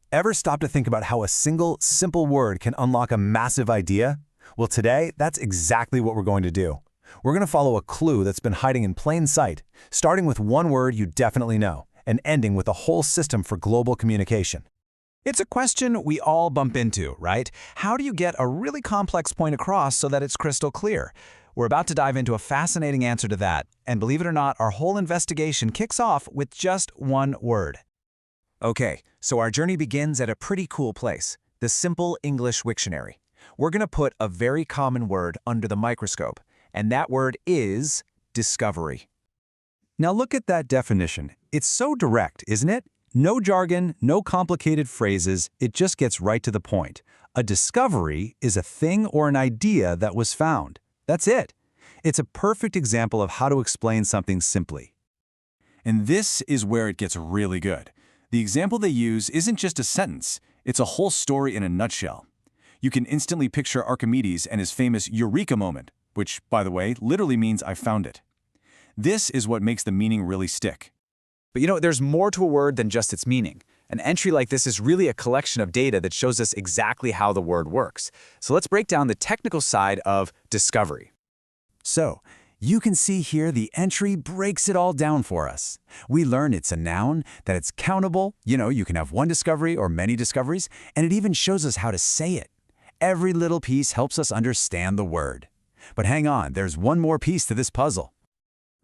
Ever stop to think about how a single, simple word can unlock a massive idea? Well, today, that's exactly what we're going to do. We're going to follow a clue that's been hiding in plain sight, starting with one word you definitely know, and ending with a whole system for global communication. It's a question we all bump into, right? How do you get a really complex point across so that it's crystal clear? We're about to dive into a fascinating answer to that, and believe it or not, our whole investigation kicks off with just one word. Okay, so our journey begins at a pretty cool place, the Simple English Wiktionary. We're going to put a very common word under the microscope, and that word is discovery. Now look at that definition. It's so direct, isn't it? No jargon, no complicated phrases, it just gets right to the point. A discovery is a thing or an idea that was found. That's it. It's a perfect example of how to explain something simply. And this is where it gets really good. The example they use isn't just a sentence, it's a whole story in a nutshell. You can instantly picture Archimedes and his famous Eureka moment, which, by the way, literally means I found it. This is what makes the meaning really stick. But there's more to a word than just its meaning. An entry like this is really a collection of data that shows us exactly how the word works. So let's break down the technical side of discovery. So, you can see here the entry breaks it all down for us. We learn it's a noun, that it's countable, you can have one discovery or many discoveries, and it even shows us how to say it. Every little piece helps us understand the word. But hang on, there's one more piece to this puzzle.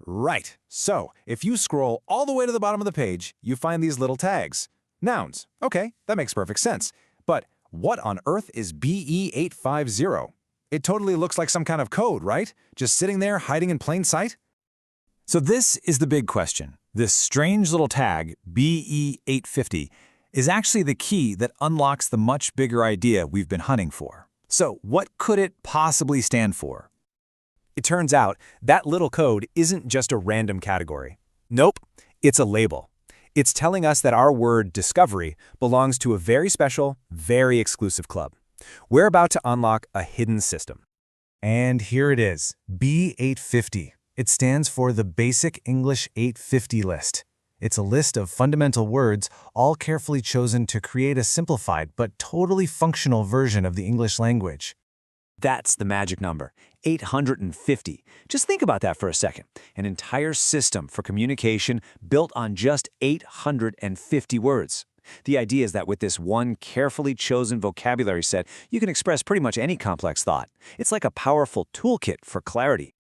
Right, so if you scroll all the way to the bottom of the page, you find these little tags. Nouns. Okay, that makes perfect sense. But what on earth is BE850? It totally looks like some kind of code, right? Just sitting there hiding in plain sight? So this is the big question. This strange little tag, BE850, is actually the key that unlocks the much bigger idea we've been hunting for. So what could it possibly stand for? It turns out that little code isn't just a random category. Nope, it's a label. It's telling us that our word discovery belongs to a very special, very exclusive club. We're about to unlock a hidden system. And here it is, B850. It stands for the Basic English 850 list. It's a list of fundamental words, all carefully chosen to create a simplified but totally functional version of the English language. That's the magic number, 850. Just think about that for a second. An entire system for communication built on just 850 words. The idea is that with this one carefully chosen vocabulary set, you can express pretty much any complex thought. It's like a powerful toolkit for clarity.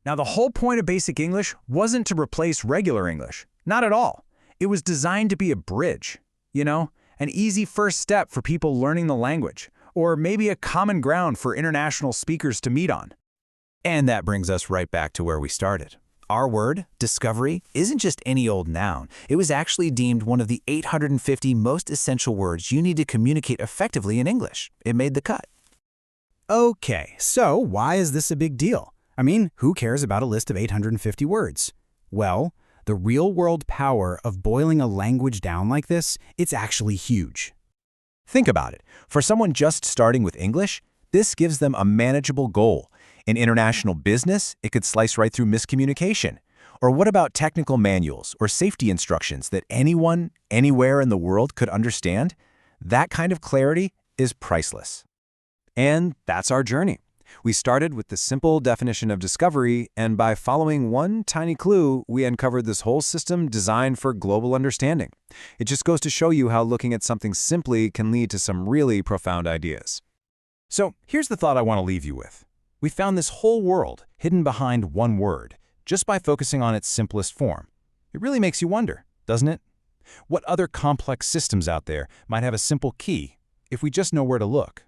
Now, the whole point of Basic English wasn't to replace regular English. Not at all. It was designed to be a bridge, an easy first step for people learning the language, or maybe a common ground for international speakers to meet on. And that brings us right back to where we started. Our word, discovery, isn't just any old noun. It was actually deemed one of the 850 most essential words you need to communicate effectively in English. It made the cut. Okay, so why is this a big deal? I mean, who cares about a list of 850 words? Well, the real-world power of boiling a language down like this, it's actually huge. Think about it. For someone just starting with English, this gives them a manageable goal. In international business, it could slice right through miscommunication. Or what about technical manuals or safety instructions that anyone, anywhere in the world could understand? That kind of clarity is priceless. And that's our journey. We started with the simple definition of discovery, and by following one tiny clue, we uncovered this whole system designed for global understanding. It just goes to show you how looking at something simply can lead to some really profound ideas. So here's the thought I want to leave you with. We found this whole world hidden behind one word, just by focusing on its simplest form. It really makes you wonder, doesn't it? What other complex systems out there might have a simple key if we just know where to look?